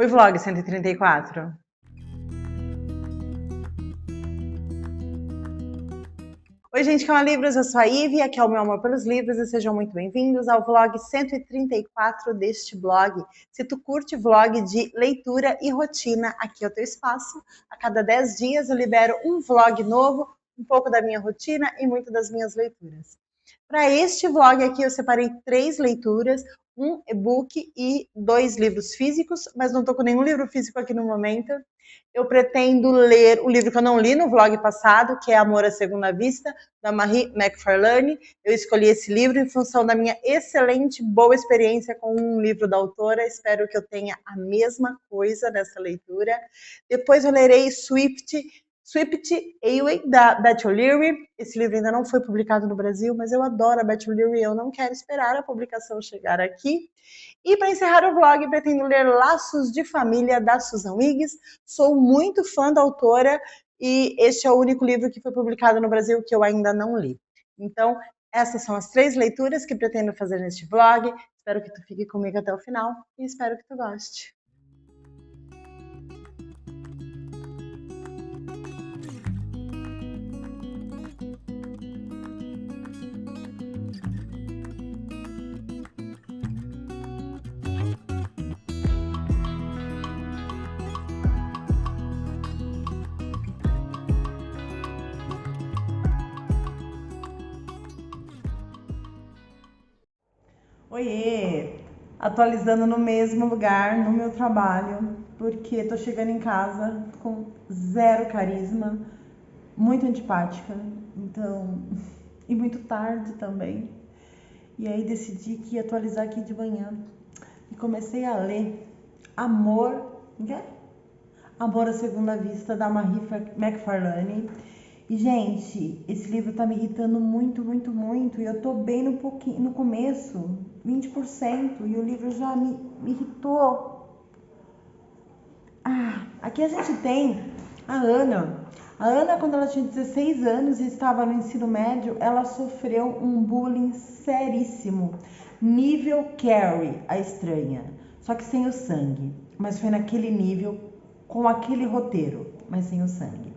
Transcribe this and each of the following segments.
Oi, Vlog 134. Oi, gente, que é uma Livros, eu sou a Ivy, aqui é o meu amor pelos livros e sejam muito bem-vindos ao Vlog 134 deste blog. Se tu curte vlog de leitura e rotina, aqui é o teu espaço. A cada 10 dias eu libero um vlog novo, um pouco da minha rotina e muito das minhas leituras. Para este vlog aqui eu separei 3 leituras, um e-book e 2 livros físicos, mas não estou com nenhum livro físico aqui no momento. Eu pretendo ler o livro que eu não li no vlog passado, que é Amor à Segunda Vista, da Marie McFarlane. Eu escolhi esse livro em função da minha excelente, boa experiência com um livro da autora. Espero que eu tenha a mesma coisa nessa leitura. Depois eu lerei Swift Away, da Beth O'Leary. Esse livro ainda não foi publicado no Brasil, mas eu adoro a Beth O'Leary e eu não quero esperar a publicação chegar aqui. E para encerrar o vlog, pretendo ler Laços de Família, da Susan Wiggs. Sou muito fã da autora e este é o único livro que foi publicado no Brasil que eu ainda não li. Então, essas são as 3 leituras que pretendo fazer neste vlog. Espero que tu fique comigo até o final e espero que tu goste. Oiê! Atualizando no mesmo lugar, no meu trabalho, porque tô chegando em casa com zero carisma, muito antipática, então, e muito tarde também. E aí decidi que ia atualizar aqui de manhã e comecei a ler Amor à Segunda Vista, da Marie McFarlane. E, gente, esse livro tá me irritando muito, muito, muito. E eu tô bem no começo, 20%, e o livro já me irritou. Aqui a gente tem a Ana. A Ana, quando ela tinha 16 anos e estava no ensino médio, ela sofreu um bullying seríssimo. Nível Carrie, a estranha. Só que sem o sangue. Mas foi naquele nível, com aquele roteiro, mas sem o sangue.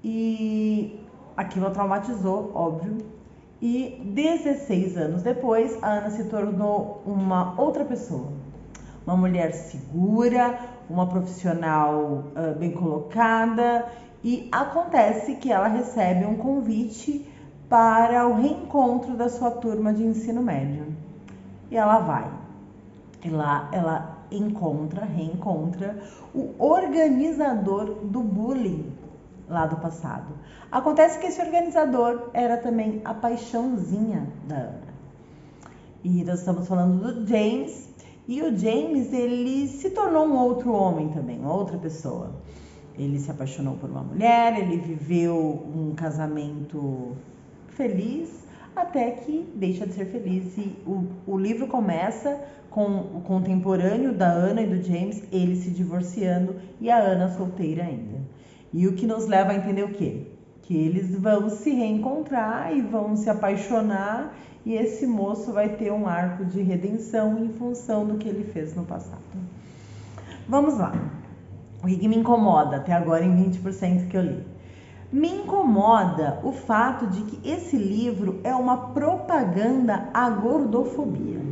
E aquilo a traumatizou, óbvio. E 16 anos depois, a Ana se tornou uma outra pessoa. Uma mulher segura, uma profissional bem colocada. E acontece que ela recebe um convite para o reencontro da sua turma de ensino médio. E ela vai. E lá ela reencontra o organizador do bullying lá do passado. Acontece que esse organizador era também a paixãozinha da Ana. E nós estamos falando do James. E o James, ele se tornou um outro homem também, uma outra pessoa. Ele se apaixonou por uma mulher, ele viveu um casamento feliz, até que deixa de ser feliz. E o livro começa com o contemporâneo da Ana e do James, ele se divorciando e a Ana solteira ainda. E o que nos leva a entender o quê? Que eles vão se reencontrar e vão se apaixonar e esse moço vai ter um arco de redenção em função do que ele fez no passado. Vamos lá. O que me incomoda até agora em 20% que eu li? Me incomoda o fato de que esse livro é uma propaganda à gordofobia.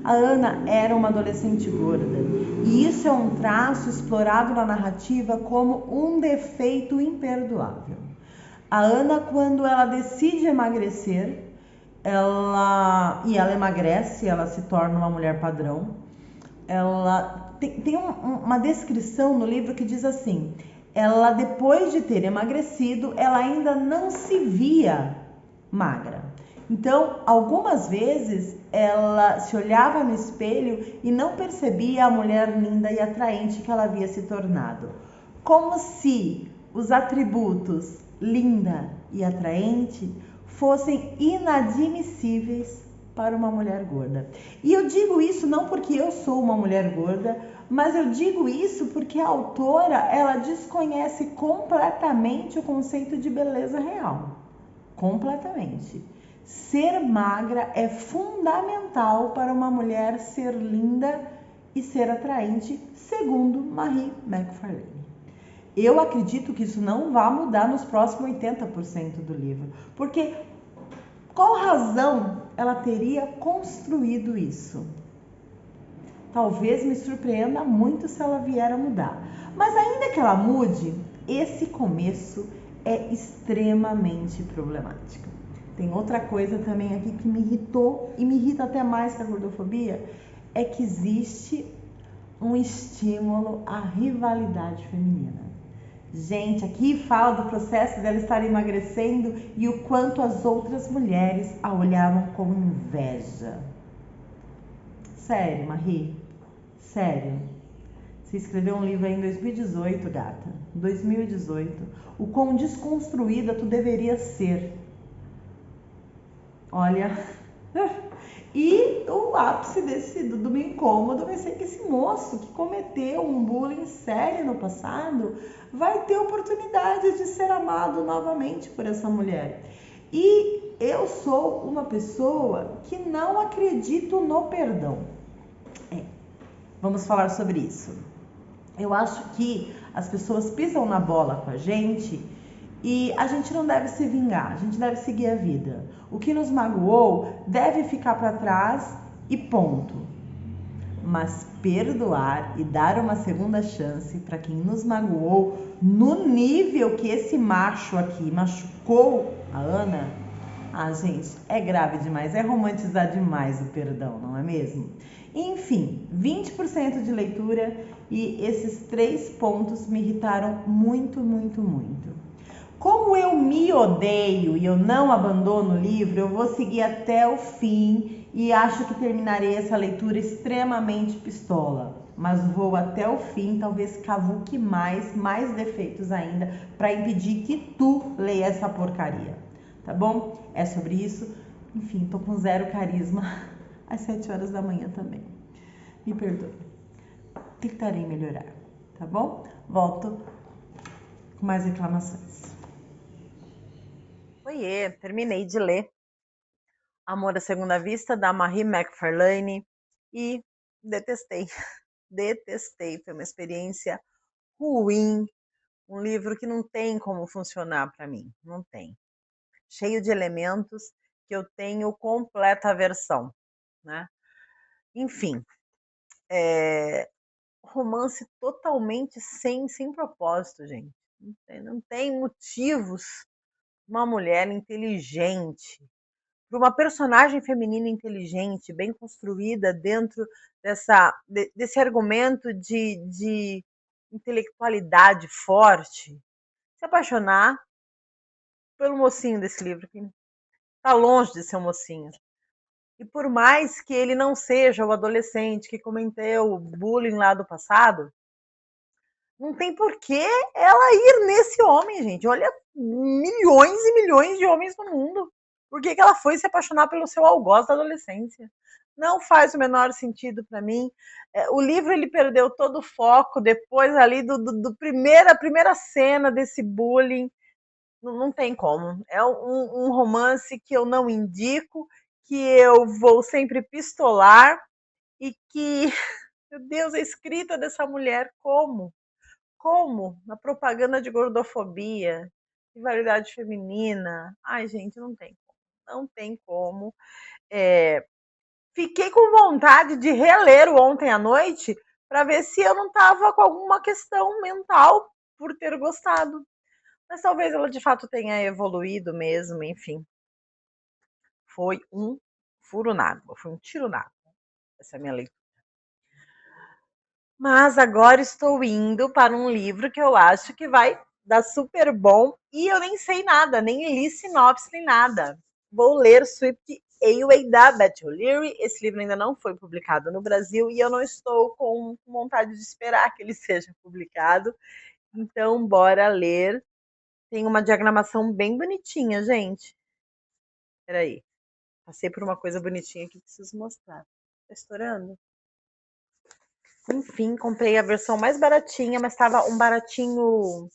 A Ana era uma adolescente gorda e isso é um traço explorado na narrativa como um defeito imperdoável. A Ana, quando ela decide emagrecer, ela emagrece, ela se torna uma mulher padrão. Ela tem uma descrição no livro que diz assim: ela, depois de ter emagrecido, ela ainda não se via magra. Então, algumas vezes ela se olhava no espelho e não percebia a mulher linda e atraente que ela havia se tornado. Como se os atributos linda e atraente fossem inadmissíveis para uma mulher gorda. E eu digo isso não porque eu sou uma mulher gorda, mas eu digo isso porque a autora, ela desconhece completamente o conceito de beleza real. Completamente. Ser magra é fundamental para uma mulher ser linda e ser atraente, segundo Marie McFarlane. Eu acredito que isso não vai mudar nos próximos 80% do livro, porque qual razão ela teria construído isso? Talvez me surpreenda muito se ela vier a mudar. Mas ainda que ela mude, esse começo é extremamente problemático. Tem outra coisa também aqui que me irritou e me irrita até mais que a gordofobia, é que existe um estímulo à rivalidade feminina. Gente, aqui fala do processo dela estar emagrecendo e o quanto as outras mulheres a olhavam com inveja. Sério, Marie? Sério? Você escreveu um livro aí em 2018, gata. 2018. O quão desconstruída tu deveria ser. Olha. E o ápice do meu incômodo vai ser que esse moço que cometeu um bullying sério no passado vai ter oportunidade de ser amado novamente por essa mulher. E eu sou uma pessoa que não acredito no perdão. Vamos falar sobre isso. Eu acho que as pessoas pisam na bola com a gente e a gente não deve se vingar, a gente deve seguir a vida. O que nos magoou deve ficar para trás e ponto. Mas perdoar e dar uma segunda chance para quem nos magoou no nível que esse macho aqui machucou a Ana, gente, é grave demais, é romantizar demais o perdão, não é mesmo? Enfim, 20% de leitura e esses 3 pontos me irritaram muito, muito, muito. Como eu me odeio e eu não abandono o livro, eu vou seguir até o fim e acho que terminarei essa leitura extremamente pistola. Mas vou até o fim, talvez cavuque mais defeitos ainda, para impedir que tu leia essa porcaria. Tá bom? É sobre isso. Enfim, tô com 0 carisma às 7 horas da manhã também. Me perdoe. Tentarei melhorar, tá bom? Volto com mais reclamações. Oiê, terminei de ler Amor à Segunda Vista, da Marie McFarlane, e detestei. Detestei, foi uma experiência ruim, um livro que não tem como funcionar para mim, não tem. Cheio de elementos que eu tenho completa aversão, né? Enfim, romance totalmente sem propósito, gente. Não tem motivos. Uma mulher inteligente, para uma personagem feminina inteligente, bem construída dentro desse argumento de intelectualidade forte, se apaixonar pelo mocinho desse livro, que está longe de ser um mocinho. E por mais que ele não seja o adolescente que cometeu o bullying lá do passado, não tem por que ela ir nesse homem, gente. Olha, milhões e milhões de homens no mundo. Por que ela foi se apaixonar pelo seu algoz da adolescência? Não faz o menor sentido para mim. O livro ele perdeu todo o foco depois ali do primeira cena desse bullying. Não tem como. É um romance que eu não indico, que eu vou sempre pistolar e que, meu Deus, a escrita dessa mulher, como? Como? Na propaganda de gordofobia, rivalidade feminina. Ai, gente, não tem como. Não tem como. Fiquei com vontade de reler o Ontem à Noite para ver se eu não estava com alguma questão mental por ter gostado. Mas talvez ela de fato tenha evoluído mesmo, enfim. Foi um furo na água, foi um tiro na água. Essa é a minha leitura. Mas agora estou indo para um livro que eu acho que vai dar super bom e eu nem sei nada, nem li sinopse nem nada. Vou ler Swift Away da Beth O'Leary. Esse livro ainda não foi publicado no Brasil e eu não estou com vontade de esperar que ele seja publicado. Então, bora ler. Tem uma diagramação bem bonitinha, gente. Peraí. Passei por uma coisa bonitinha que preciso mostrar. Tá estourando? Enfim, comprei a versão mais baratinha, mas estava um baratinho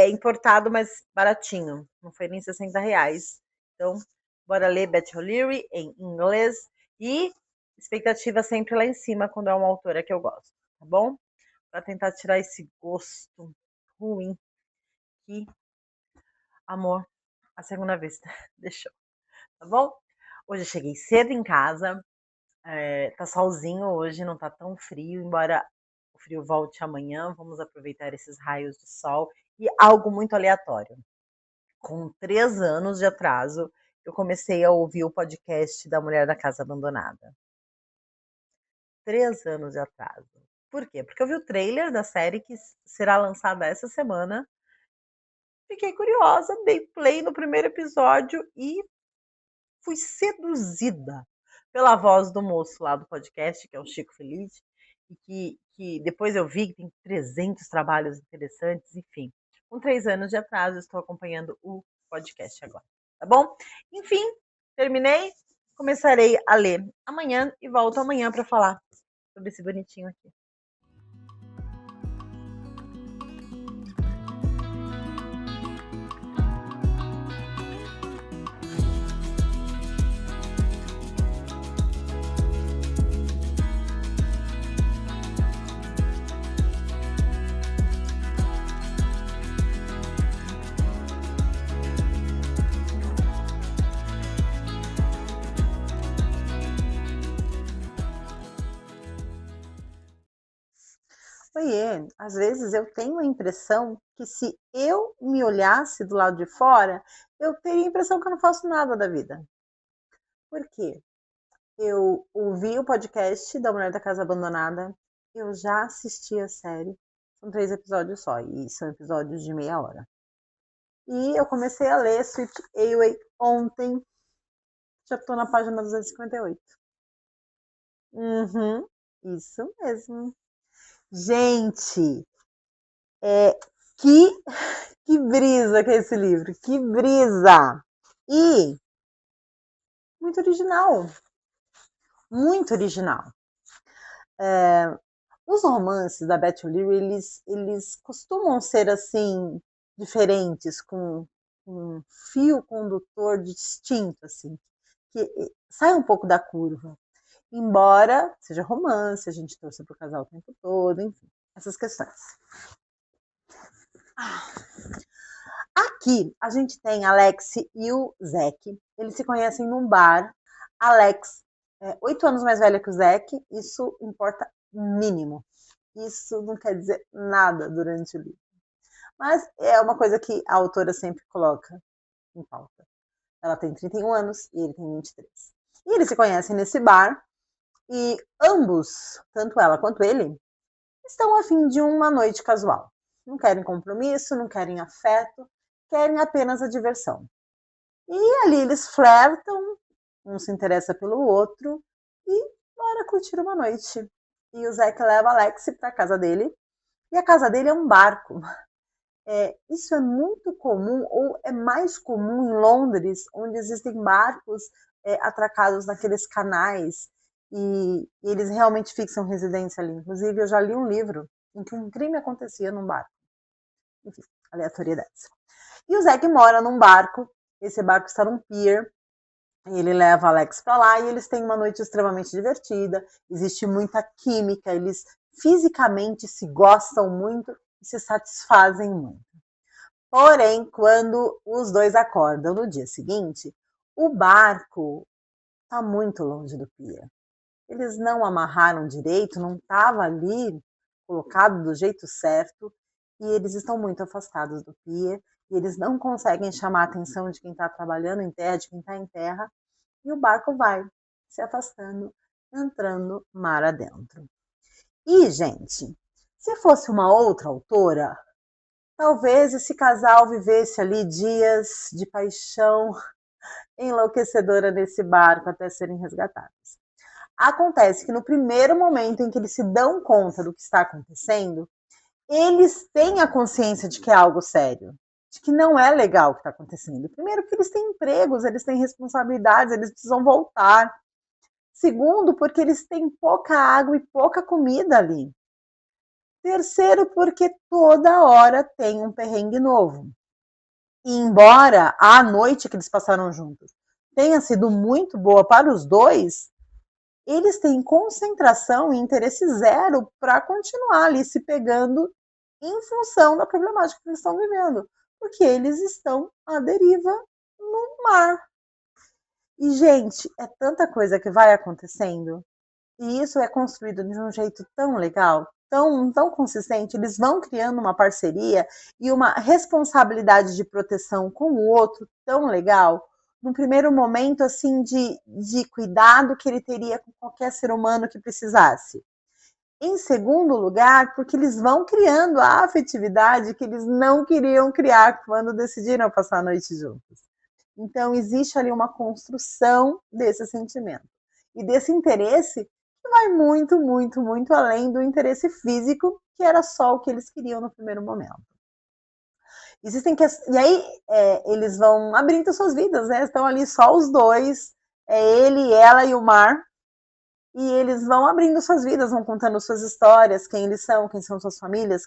importado, mas baratinho. Não foi nem R$60. Então, bora ler Beth O'Leary em inglês. E expectativa sempre lá em cima quando é uma autora que eu gosto, tá bom? Para tentar tirar esse gosto ruim que, amor, a segunda vez deixou, tá bom? Hoje eu cheguei cedo em casa, tá solzinho hoje, não tá tão frio, embora o frio volte amanhã, vamos aproveitar esses raios de sol. E algo muito aleatório, com 3 anos de atraso, eu comecei a ouvir o podcast da Mulher da Casa Abandonada. 3 anos de atraso. Por quê? Porque eu vi o trailer da série que será lançada essa semana, fiquei curiosa, dei play no primeiro episódio e fui seduzida pela voz do moço lá do podcast, que é o Chico Feliz, e que depois eu vi que tem 300 trabalhos interessantes, enfim. Com 3 anos de atraso, estou acompanhando o podcast agora, tá bom? Enfim, terminei, começarei a ler amanhã e volto amanhã para falar sobre esse bonitinho aqui. Oiê, às vezes eu tenho a impressão que se eu me olhasse do lado de fora, eu teria a impressão que eu não faço nada da vida. Por quê? Eu ouvi o podcast da Mulher da Casa Abandonada, eu já assisti a série, são 3 episódios só, e são episódios de meia hora. E eu comecei a ler Sweet Away ontem, já estou na página 258. Uhum, isso mesmo. Gente, que, que brisa que é esse livro, que brisa! E muito original, muito original. Os romances da Beth O'Leary, eles costumam ser assim, diferentes, com um fio condutor distinto, assim, que sai um pouco da curva. Embora seja romance, a gente torça pro casal o tempo todo, enfim, essas questões. Aqui a gente tem Alex e o Zack. Eles se conhecem num bar. Alex é 8 anos mais velha que o Zack. Isso importa mínimo. Isso não quer dizer nada durante o livro. Mas é uma coisa que a autora sempre coloca em pauta. Ela tem 31 anos e ele tem 23. E eles se conhecem nesse bar. E ambos, tanto ela quanto ele, estão a fim de uma noite casual. Não querem compromisso, não querem afeto, querem apenas a diversão. E ali eles flertam, um se interessa pelo outro e bora curtir uma noite. E o Zack leva a Alex para a casa dele, e a casa dele é um barco. Isso é muito comum, ou é mais comum em Londres, onde existem barcos atracados naqueles canais, e eles realmente fixam residência ali. Inclusive, eu já li um livro em que um crime acontecia num barco. Enfim, aleatoriedades. E o Zack mora num barco, esse barco está num pier, ele leva Alex para lá e eles têm uma noite extremamente divertida, existe muita química, eles fisicamente se gostam muito e se satisfazem muito. Porém, quando os dois acordam no dia seguinte, o barco está muito longe do pier. Eles não amarraram direito, não estava ali colocado do jeito certo, e eles estão muito afastados do pier, e eles não conseguem chamar a atenção de quem está trabalhando em terra, de quem está em terra, e o barco vai se afastando, entrando mar adentro. E, gente, se fosse uma outra autora, talvez esse casal vivesse ali dias de paixão enlouquecedora nesse barco até serem resgatados. Acontece que no primeiro momento em que eles se dão conta do que está acontecendo, eles têm a consciência de que é algo sério, de que não é legal o que está acontecendo. Primeiro, porque eles têm empregos, eles têm responsabilidades, eles precisam voltar. Segundo, porque eles têm pouca água e pouca comida ali. Terceiro, porque toda hora tem um perrengue novo. E embora a noite que eles passaram juntos tenha sido muito boa para os dois, eles têm concentração e interesse zero para continuar ali se pegando em função da problemática que eles estão vivendo, porque eles estão à deriva no mar. E, gente, é tanta coisa que vai acontecendo, e isso é construído de um jeito tão legal, tão consistente, eles vão criando uma parceria e uma responsabilidade de proteção com o outro tão legal, num primeiro momento, assim, de cuidado que ele teria com qualquer ser humano que precisasse. Em segundo lugar, porque eles vão criando a afetividade que eles não queriam criar quando decidiram passar a noite juntos. Então, existe ali uma construção desse sentimento e desse interesse que vai muito além do interesse físico, que era só o que eles queriam no primeiro momento. E aí eles vão abrindo suas vidas, né? Estão ali só os dois, ele, ela e o mar, e eles vão abrindo suas vidas, vão contando suas histórias, quem eles são, quem são suas famílias,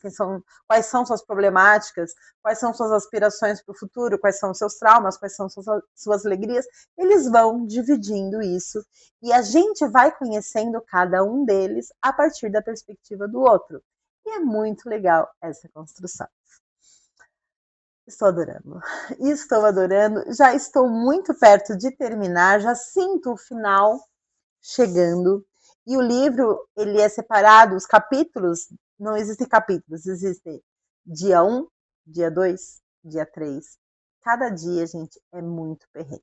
quais são suas problemáticas, quais são suas aspirações para o futuro, quais são seus traumas, quais são suas alegrias. Eles vão dividindo isso e a gente vai conhecendo cada um deles a partir da perspectiva do outro. E é muito legal essa construção. Estou adorando. Estou adorando. Já estou muito perto de terminar, já sinto o final chegando. E o livro, ele é separado, os capítulos, não existem capítulos, existe dia 1, dia 2, dia 3. Cada dia, gente, é muito perrengue.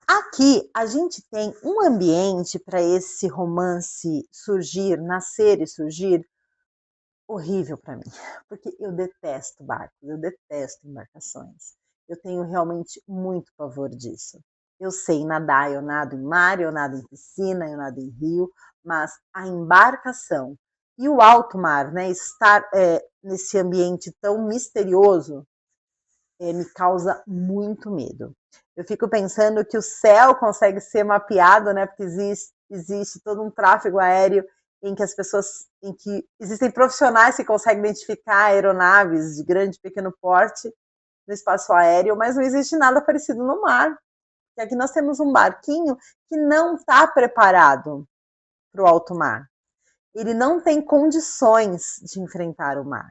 Aqui a gente tem um ambiente para esse romance surgir, nascer e surgir, horrível para mim, porque eu detesto barcos, eu detesto embarcações. Eu tenho realmente muito pavor disso. Eu sei nadar, eu nado em mar, eu nado em piscina, eu nado em rio, mas a embarcação e o alto mar, né, estar nesse ambiente tão misterioso, me causa muito medo. Eu fico pensando que o céu consegue ser mapeado, né, porque existe todo um tráfego aéreo em que existem profissionais que conseguem identificar aeronaves de grande e pequeno porte no espaço aéreo, mas não existe nada parecido no mar. E aqui nós temos um barquinho que não está preparado para o alto mar. Ele não tem condições de enfrentar o mar.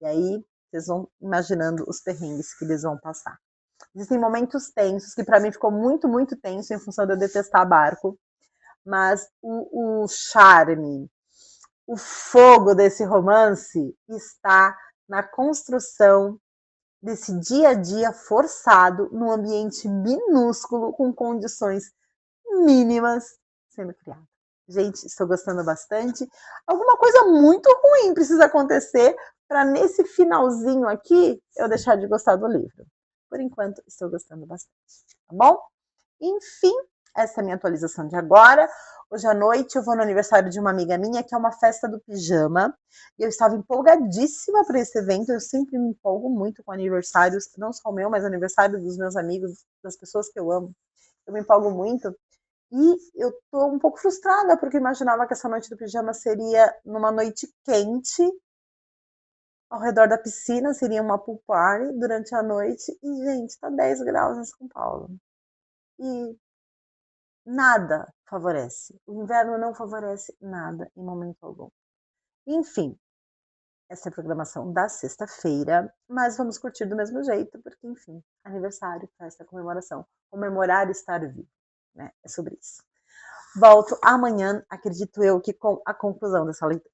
E aí vocês vão imaginando os perrengues que eles vão passar. Existem momentos tensos, que para mim ficou muito tenso em função de eu detestar barco, mas o charme, o fogo desse romance está na construção desse dia a dia forçado num ambiente minúsculo com condições mínimas sendo criado. Gente, estou gostando bastante. Alguma coisa muito ruim precisa acontecer para nesse finalzinho aqui eu deixar de gostar do livro. Por enquanto, estou gostando bastante, tá bom? Enfim, essa é a minha atualização de agora. Hoje à noite eu vou no aniversário de uma amiga minha, que é uma festa do pijama. E eu estava empolgadíssima para esse evento. Eu sempre me empolgo muito com aniversários, não só o meu, mas aniversário dos meus amigos, das pessoas que eu amo. Eu me empolgo muito. E eu tô um pouco frustrada, porque eu imaginava que essa noite do pijama seria numa noite quente, ao redor da piscina, seria uma pool party durante a noite. E, gente, tá 10 graus em São Paulo. E nada favorece. O inverno não favorece nada em momento algum. Enfim, essa é a programação da sexta-feira, mas vamos curtir do mesmo jeito, porque, enfim, aniversário, festa, comemoração. Comemorar e estar vivo, né? É sobre isso. Volto amanhã, acredito eu, que com a conclusão dessa leitura.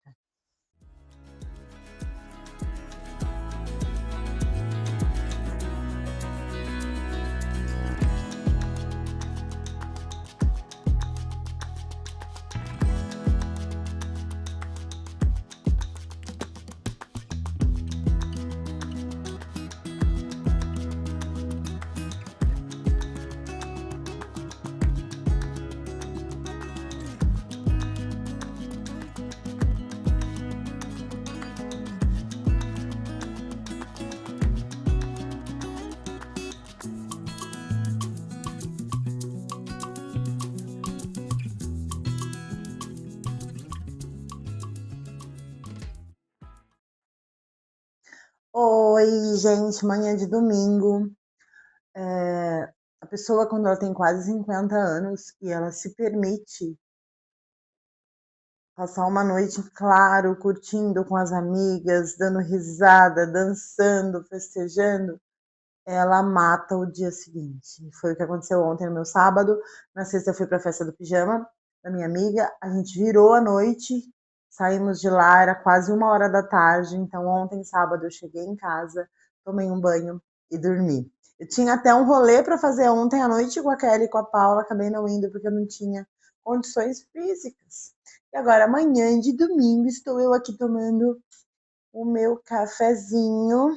Oi, gente, manhã de domingo. A pessoa, quando ela tem quase 50 anos e ela se permite passar uma noite claro, curtindo com as amigas, dando risada, dançando, festejando, ela mata o dia seguinte. Foi o que aconteceu ontem, no meu sábado. Na sexta eu fui para a festa do pijama da minha amiga. A gente virou a noite, saímos de lá, era quase 1h da tarde. Então ontem, sábado, eu cheguei em casa, tomei um banho e dormi. Eu tinha até um rolê para fazer ontem à noite com a Kelly e com a Paula, acabei não indo porque eu não tinha condições físicas. E agora, amanhã de domingo, estou eu aqui tomando o meu cafezinho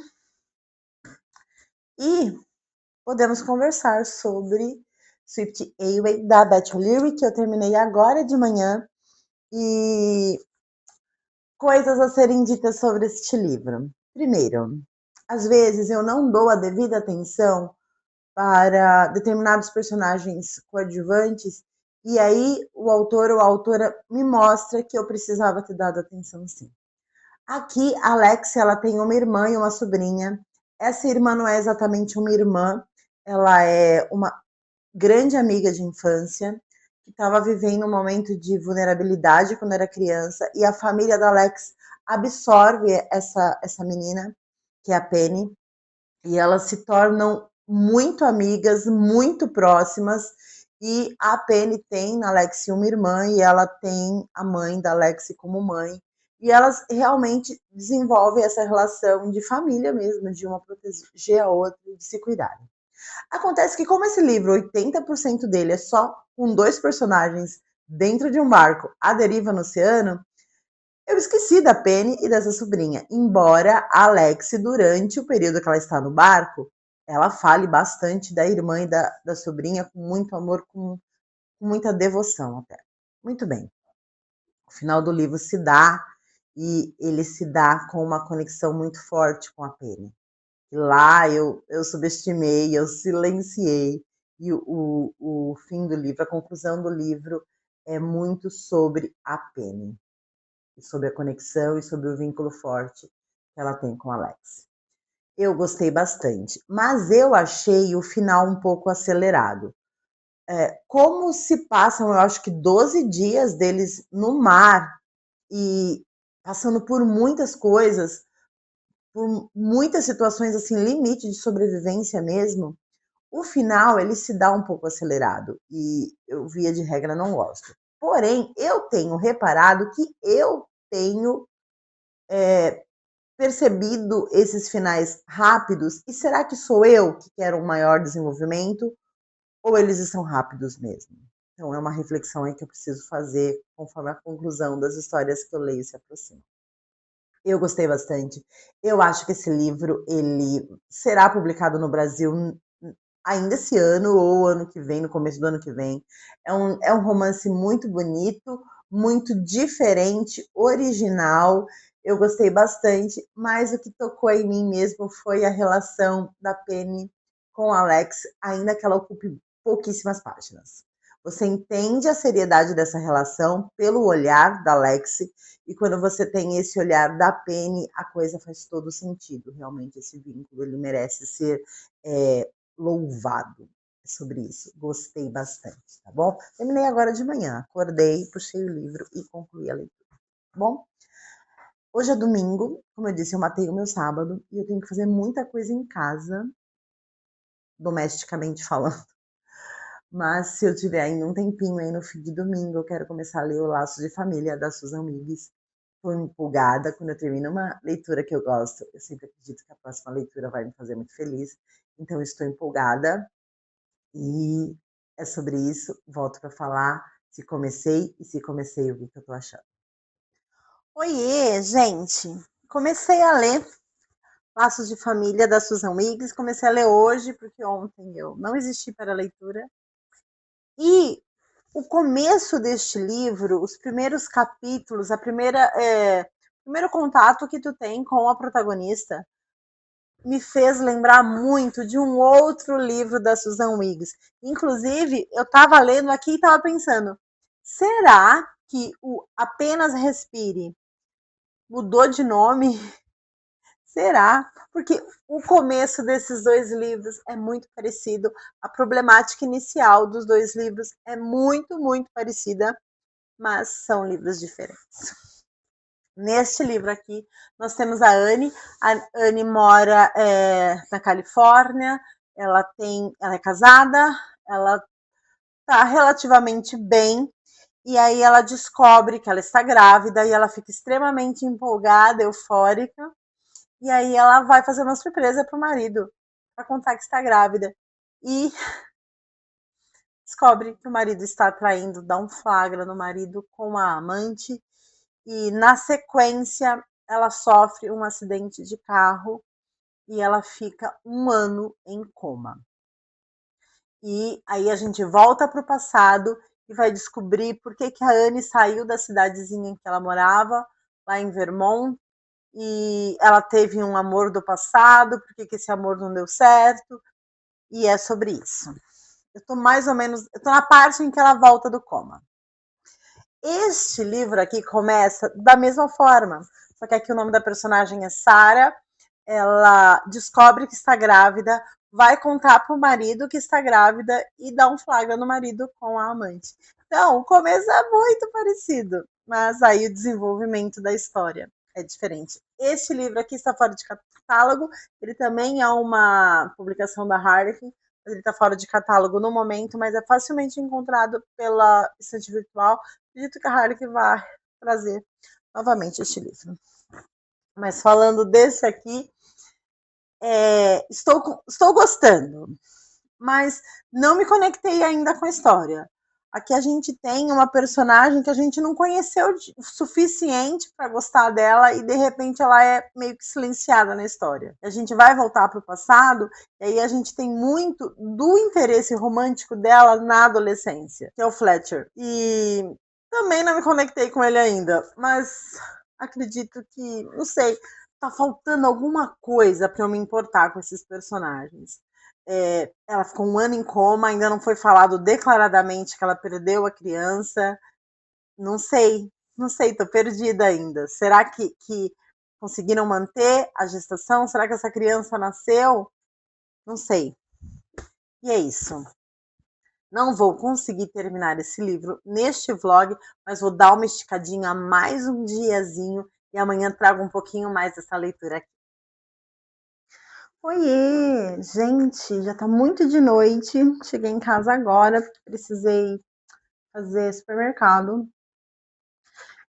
e podemos conversar sobre Swift Away da Beth O'Leary, que eu terminei agora de manhã, e coisas a serem ditas sobre este livro. Primeiro, às vezes eu não dou a devida atenção para determinados personagens coadjuvantes, e aí o autor ou a autora me mostra que eu precisava ter dado atenção sim. Aqui, a Alexia, ela tem uma irmã e uma sobrinha. Essa irmã não é exatamente uma irmã, ela é uma grande amiga de infância, que estava vivendo um momento de vulnerabilidade quando era criança, e a família da Alex absorve essa menina, que é a Penny, e elas se tornam muito amigas, muito próximas, e a Penny tem na Alex uma irmã, e ela tem a mãe da Alex como mãe, e elas realmente desenvolvem essa relação de família mesmo, de uma proteger a outra e de se cuidarem. Acontece que como esse livro, 80% dele é só com 2 personagens dentro de um barco à deriva no oceano, eu esqueci da Penny e dessa sobrinha. Embora a Alex, durante o período que ela está no barco, ela fale bastante da irmã e da sobrinha com muito amor, com muita devoção até. Muito bem. O final do livro se dá, e ele se dá com uma conexão muito forte com a Penny. Lá eu subestimei, eu silenciei, e o fim do livro, a conclusão do livro é muito sobre a Penny, sobre a conexão e sobre o vínculo forte que ela tem com a Alex. Eu gostei bastante, mas eu achei o final um pouco acelerado. Como se passam, eu acho que 12 dias deles no mar e passando por muitas coisas, por muitas situações assim, limite de sobrevivência mesmo, o final ele se dá um pouco acelerado e eu, via de regra, não gosto. Porém, eu tenho reparado que eu tenho percebido esses finais rápidos, e será que sou eu que quero um maior desenvolvimento ou eles estão rápidos mesmo? Então é uma reflexão aí que eu preciso fazer conforme a conclusão das histórias que eu leio se aproxima. Eu gostei bastante. Eu acho que esse livro ele será publicado no Brasil ainda esse ano ou ano que vem, no começo do ano que vem. É um romance muito bonito, muito diferente, original. Eu gostei bastante, mas o que tocou em mim mesmo foi a relação da Penny com a Alex, ainda que ela ocupe pouquíssimas páginas. Você entende a seriedade dessa relação pelo olhar da Alex, e quando você tem esse olhar da Penny, a coisa faz todo sentido. Realmente, esse vínculo ele merece ser louvado. Sobre isso. Gostei bastante, tá bom? Terminei agora de manhã. Acordei, puxei o livro e concluí a leitura. Tá bom? Hoje é domingo, como eu disse, eu matei o meu sábado e eu tenho que fazer muita coisa em casa, domesticamente falando. Mas se eu tiver ainda um tempinho aí no fim de domingo, eu quero começar a ler O Laços de Família, da Susan Miggs. Estou empolgada quando eu termino uma leitura que eu gosto. Eu sempre acredito que a próxima leitura vai me fazer muito feliz. Então, estou empolgada e é sobre isso. Volto para falar se comecei e se comecei o que eu estou achando. Oiê, gente! Comecei a ler Laços de Família, da Susan Miggs. Comecei a ler hoje, porque ontem eu não existi para a leitura. E o começo deste livro, os primeiros capítulos, o primeiro contato que tu tem com a protagonista, me fez lembrar muito de um outro livro da Susan Miggs. Inclusive, eu estava lendo aqui e estava pensando, será que o Apenas Respire mudou de nome? Será? Porque o começo desses 2 livros é muito parecido, a problemática inicial dos 2 livros é muito, muito parecida, mas são livros diferentes. Neste livro aqui, nós temos a Anne. A Anne mora na Califórnia, ela é casada, ela está relativamente bem, e aí ela descobre que ela está grávida, e ela fica extremamente empolgada, eufórica, e aí ela vai fazer uma surpresa para o marido, para contar que está grávida, e descobre que o marido está traindo, dá um flagra no marido com a amante, e na sequência ela sofre um acidente de carro e ela fica 1 ano em coma. E aí a gente volta para o passado e vai descobrir por que a Anne saiu da cidadezinha em que ela morava, lá em Vermont, e ela teve um amor do passado, por que esse amor não deu certo, e é sobre isso. Eu tô mais ou menos, eu tô na parte em que ela volta do coma. Este livro aqui começa da mesma forma, só que aqui o nome da personagem é Sarah. Ela descobre que está grávida, vai contar para o marido que está grávida e dá um flagra no marido com a amante. Então, o começo é muito parecido, mas aí o desenvolvimento da história é diferente. Este livro aqui está fora de catálogo, ele também é uma publicação da Harlequin, ele está fora de catálogo no momento, mas é facilmente encontrado pela estante virtual. Acredito que a Harlequin vai trazer novamente este livro. Mas falando desse aqui, estou gostando, mas não me conectei ainda com a história. Aqui a gente tem uma personagem que a gente não conheceu o suficiente para gostar dela e de repente ela é meio que silenciada na história. A gente vai voltar para o passado e aí a gente tem muito do interesse romântico dela na adolescência, que é o Fletcher. E também não me conectei com ele ainda, mas acredito que, não sei, tá faltando alguma coisa para eu me importar com esses personagens. Ela ficou 1 ano em coma, ainda não foi falado declaradamente que ela perdeu a criança. Não sei, tô perdida ainda. Será que conseguiram manter a gestação? Será que essa criança nasceu? Não sei. E é isso. Não vou conseguir terminar esse livro neste vlog, mas vou dar uma esticadinha mais um diazinho e amanhã trago um pouquinho mais dessa leitura aqui. Oiê, gente, já tá muito de noite, cheguei em casa agora, precisei fazer supermercado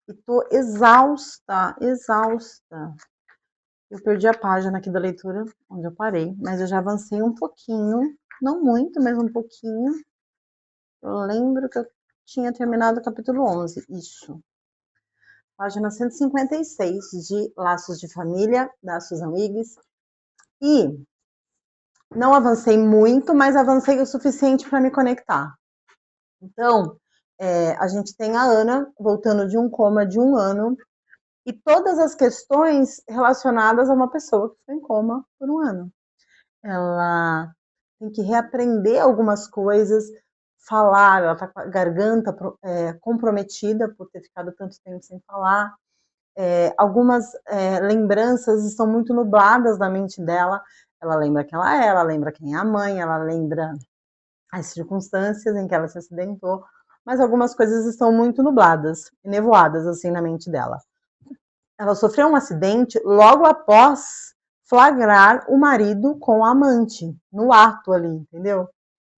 e tô exausta. Eu perdi a página aqui da leitura, onde eu parei, mas eu já avancei um pouquinho, não muito, mas um pouquinho. Eu lembro que eu tinha terminado o capítulo 11, isso. Página 156 de Laços de Família, da Susan Wiggs. E não avancei muito, mas avancei o suficiente para me conectar. Então, a gente tem a Ana voltando de um coma de 1 ano e todas as questões relacionadas a uma pessoa que foi em coma por 1 ano. Ela tem que reaprender algumas coisas, falar, ela está com a garganta comprometida por ter ficado tanto tempo sem falar. Algumas lembranças estão muito nubladas na mente dela. Ela lembra quem ela lembra quem é a mãe, ela lembra as circunstâncias em que ela se acidentou, mas algumas coisas estão muito nubladas, nevoadas assim na mente dela. Ela sofreu um acidente logo após flagrar o marido com a amante, no ato ali, entendeu?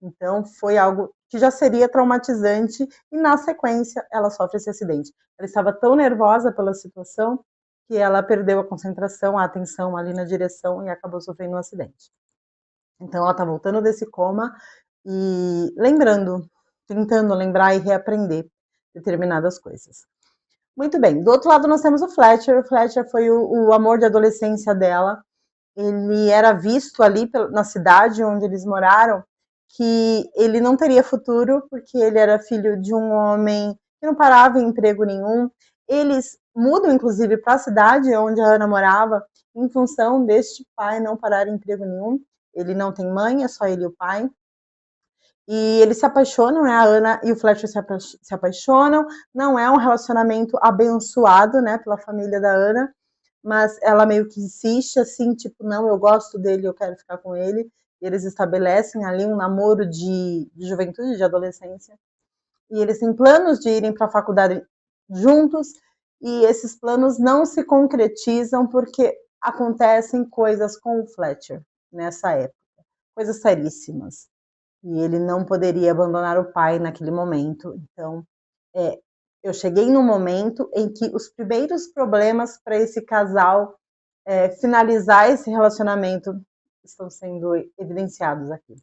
Então foi algo que já seria traumatizante e na sequência ela sofre esse acidente. Ela estava tão nervosa pela situação que ela perdeu a concentração, a atenção ali na direção e acabou sofrendo um acidente. Então ela está voltando desse coma e lembrando, tentando lembrar e reaprender determinadas coisas. Muito bem, do outro lado nós temos o Fletcher. O Fletcher foi o amor de adolescência dela. Ele era visto ali na cidade onde eles moraram que ele não teria futuro porque ele era filho de um homem que não parava em emprego nenhum. Eles mudam, inclusive, para a cidade onde a Ana morava em função deste pai não parar em emprego nenhum. Ele não tem mãe, é só ele e o pai. E eles se apaixonam, né? A Ana e o Fletcher se apaixonam. Não é um relacionamento abençoado, né, pela família da Ana, mas ela meio que insiste, assim, tipo, não, eu gosto dele, eu quero ficar com ele. E eles estabelecem ali um namoro de juventude, de adolescência. e eles têm planos de irem para a faculdade juntos, e esses planos não se concretizam porque acontecem coisas com o Fletcher nessa época, coisas seríssimas. E ele não poderia abandonar o pai naquele momento. Então, eu cheguei num momento em que os primeiros problemas para esse casal finalizar esse relacionamento estão sendo evidenciados aqui.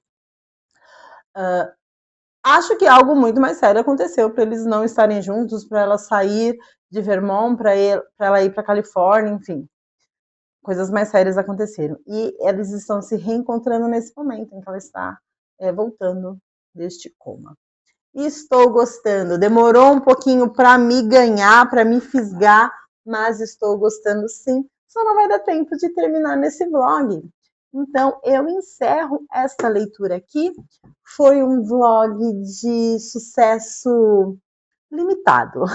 Acho que algo muito mais sério aconteceu para eles não estarem juntos, para ela sair de Vermont, para ela ir para Califórnia, enfim. Coisas mais sérias aconteceram. E eles estão se reencontrando nesse momento em que ela está voltando deste coma. E estou gostando. Demorou um pouquinho para me ganhar, para me fisgar, mas estou gostando sim. Só não vai dar tempo de terminar nesse vlog. Então, eu encerro esta leitura aqui. Foi um vlog de sucesso limitado,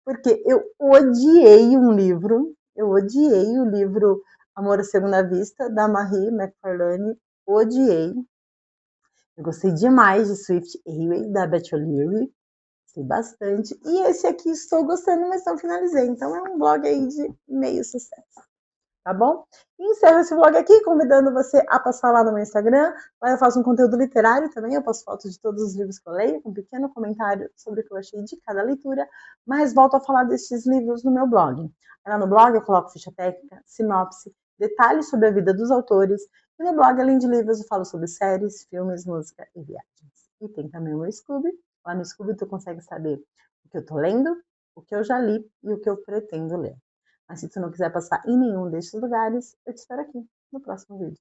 porque eu odiei um livro. Eu odiei o livro Amor à Segunda Vista, da Marie McFarlane. Odiei. Eu gostei demais de Swift Highway, da Beth O'Leary. Gostei bastante. E esse aqui estou gostando, mas não finalizei. Então é um vlog aí de meio sucesso. Tá bom? E encerro esse vlog aqui, convidando você a passar lá no meu Instagram. Lá eu faço um conteúdo literário também. Eu posto fotos de todos os livros que eu leio, com um pequeno comentário sobre o que eu achei de cada leitura. Mas volto a falar destes livros no meu blog. Lá no blog eu coloco ficha técnica, sinopse, detalhes sobre a vida dos autores. E no blog, além de livros, eu falo sobre séries, filmes, música e viagens. E tem também o meu Scooby. Lá no Scooby tu consegue saber o que eu tô lendo, o que eu já li e o que eu pretendo ler. Mas se tu não quiser passar em nenhum destes lugares, eu te espero aqui no próximo vídeo.